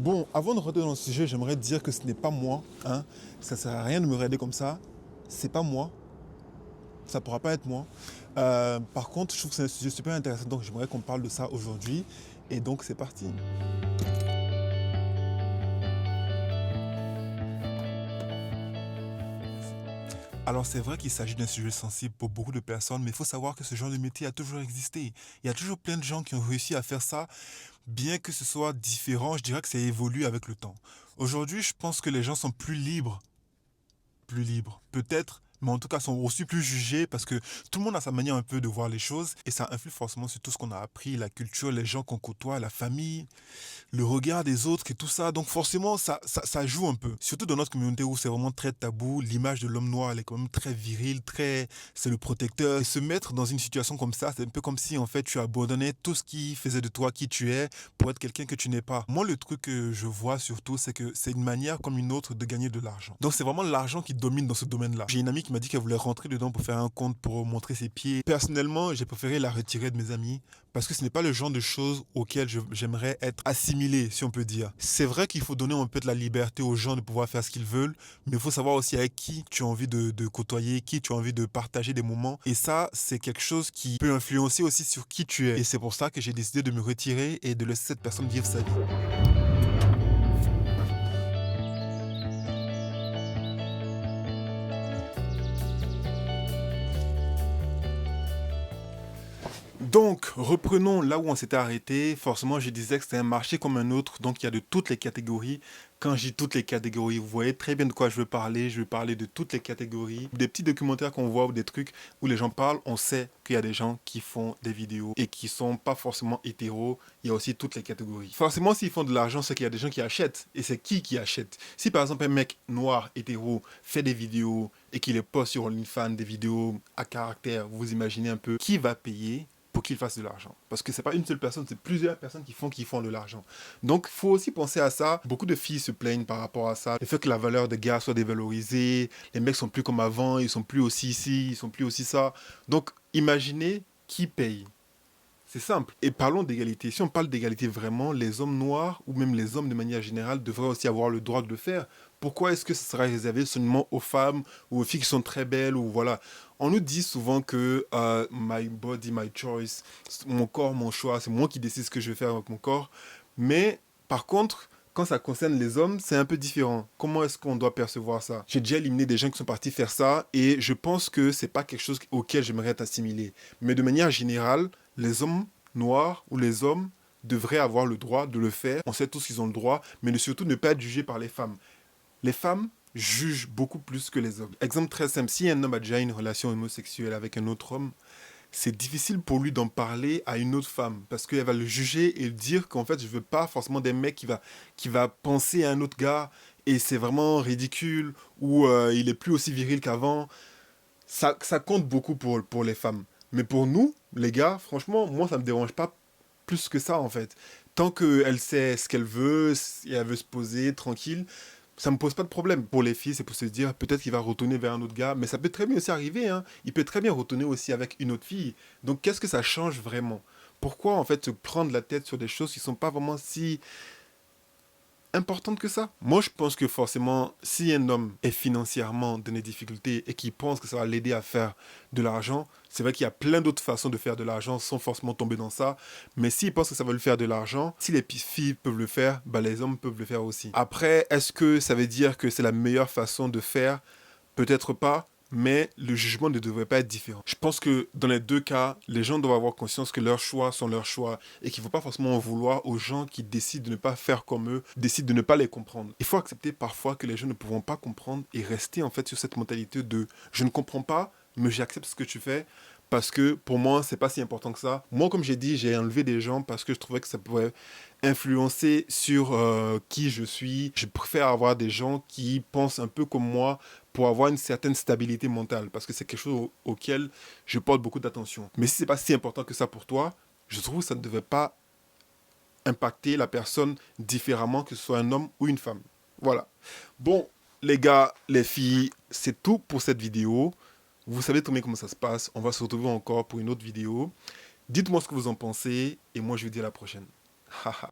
Bon, avant de rentrer dans le sujet, j'aimerais dire que ce n'est pas moi, hein. Ça sert à rien de me regarder comme ça. C'est pas moi. Ça pourra pas être moi. Par contre, je trouve que c'est un sujet super intéressant, donc j'aimerais qu'on parle de ça aujourd'hui. Et donc, c'est parti. Alors, c'est vrai qu'il s'agit d'un sujet sensible pour beaucoup de personnes, mais il faut savoir que ce genre de métier a toujours existé. Il y a toujours plein de gens qui ont réussi à faire ça, bien que ce soit différent, je dirais que ça évolue avec le temps. Aujourd'hui, je pense que les gens sont plus libres, peut-être, mais en tout cas sont aussi plus jugés parce que tout le monde a sa manière un peu de voir les choses et ça influe forcément sur tout ce qu'on a appris, la culture, les gens qu'on côtoie, la famille, le regard des autres et tout ça. Donc forcément, ça joue un peu. Surtout dans notre communauté où c'est vraiment très tabou, l'image de l'homme noir, elle est quand même très virile, très... c'est le protecteur. Et se mettre dans une situation comme ça, c'est un peu comme si en fait tu abandonnais tout ce qui faisait de toi qui tu es pour être quelqu'un que tu n'es pas. Moi, le truc que je vois surtout, c'est que c'est une manière comme une autre de gagner de l'argent. Donc c'est vraiment l'argent qui domine dans ce domaine-là. J'ai une amie qui m'a dit qu'elle voulait rentrer dedans pour faire un compte pour montrer ses pieds. Personnellement, j'ai préféré la retirer de mes amis parce que ce n'est pas le genre de choses auxquelles j'aimerais être assimilé, si on peut dire. C'est vrai qu'il faut donner un peu de la liberté aux gens de pouvoir faire ce qu'ils veulent, mais il faut savoir aussi avec qui tu as envie de côtoyer, qui tu as envie de partager des moments. Et ça, c'est quelque chose qui peut influencer aussi sur qui tu es. Et c'est pour ça que j'ai décidé de me retirer et de laisser cette personne vivre sa vie. Donc, reprenons là où on s'était arrêté. Forcément, je disais que c'était un marché comme un autre, donc il y a de toutes les catégories. Quand je dis toutes les catégories, vous voyez très bien de quoi je veux parler. Je veux parler de toutes les catégories. Des petits documentaires qu'on voit ou des trucs où les gens parlent, on sait qu'il y a des gens qui font des vidéos et qui sont pas forcément hétéros. Il y a aussi toutes les catégories. Forcément, s'ils font de l'argent, c'est qu'il y a des gens qui achètent. Et c'est qui achète? Si par exemple un mec noir, hétéro, fait des vidéos et qu'il les poste sur OnlyFans, des vidéos à caractère, vous imaginez un peu qui va payer pour qu'il fasse de l'argent. Parce que c'est pas une seule personne, c'est plusieurs personnes qui font de l'argent. Donc, il faut aussi penser à ça. Beaucoup de filles se plaignent par rapport à ça. Le fait que la valeur des gars soit dévalorisée, les mecs sont plus comme avant, ils sont plus aussi ici, ils sont plus aussi ça. Donc, imaginez qui paye. C'est simple. Et parlons d'égalité. Si on parle d'égalité vraiment, les hommes noirs, ou même les hommes de manière générale, devraient aussi avoir le droit de le faire. Pourquoi est-ce que ce sera réservé seulement aux femmes ou aux filles qui sont très belles ou voilà. On nous dit souvent que my body, my choice, mon corps, mon choix, c'est moi qui décide ce que je vais faire avec mon corps. Mais par contre, quand ça concerne les hommes, c'est un peu différent. Comment est-ce qu'on doit percevoir ça? J'ai déjà éliminé des gens qui sont partis faire ça et je pense que c'est pas quelque chose auquel j'aimerais être assimilé. Mais de manière générale, les hommes noirs ou les hommes devraient avoir le droit de le faire. On sait tous qu'ils ont le droit, mais surtout ne pas être jugés par les femmes. Les femmes jugent beaucoup plus que les hommes. Exemple très simple, si un homme a déjà une relation homosexuelle avec un autre homme, c'est difficile pour lui d'en parler à une autre femme parce qu'elle va le juger et dire qu'en fait je veux pas forcément des mecs qui va penser à un autre gars et c'est vraiment ridicule ou il est plus aussi viril qu'avant. Ça compte beaucoup pour les femmes. Mais pour nous, les gars, franchement, moi ça me dérange pas plus que ça en fait. Tant qu'elle sait ce qu'elle veut et elle veut se poser tranquille, ça me pose pas de problème. Pour les filles, c'est pour se dire peut-être qu'il va retourner vers un autre gars, mais ça peut très bien aussi arriver, hein. Il peut très bien retourner aussi avec une autre fille. Donc qu'est-ce que ça change vraiment? Pourquoi en fait se prendre la tête sur des choses qui sont pas vraiment si importante que ça. Moi, je pense que forcément, si un homme est financièrement dans des difficultés et qu'il pense que ça va l'aider à faire de l'argent, c'est vrai qu'il y a plein d'autres façons de faire de l'argent sans forcément tomber dans ça. Mais s'il pense que ça va lui faire de l'argent, si les filles peuvent le faire, bah les hommes peuvent le faire aussi. Après, est-ce que ça veut dire que c'est la meilleure façon de faire? Peut-être pas, mais le jugement ne devrait pas être différent. Je pense que dans les deux cas, les gens doivent avoir conscience que leurs choix sont leurs choix et qu'il ne faut pas forcément en vouloir aux gens qui décident de ne pas faire comme eux, décident de ne pas les comprendre. Il faut accepter parfois que les gens ne pourront pas comprendre et rester en fait sur cette mentalité de je ne comprends pas, mais j'accepte ce que tu fais parce que pour moi, c'est pas si important que ça. Moi, comme j'ai dit, j'ai enlevé des gens parce que je trouvais que ça pouvait influencer sur qui je suis. Je préfère avoir des gens qui pensent un peu comme moi pour avoir une certaine stabilité mentale parce que c'est quelque chose auquel je porte beaucoup d'attention. Mais si c'est pas si important que ça pour toi, je trouve que ça ne devait pas impacter la personne différemment que ce soit un homme ou une femme. Voilà. Bon, les gars, les filles, c'est tout pour cette vidéo. Vous savez très bien comment ça se passe. On va se retrouver encore pour une autre vidéo. Dites-moi ce que vous en pensez et moi je vous dis à la prochaine. Haha.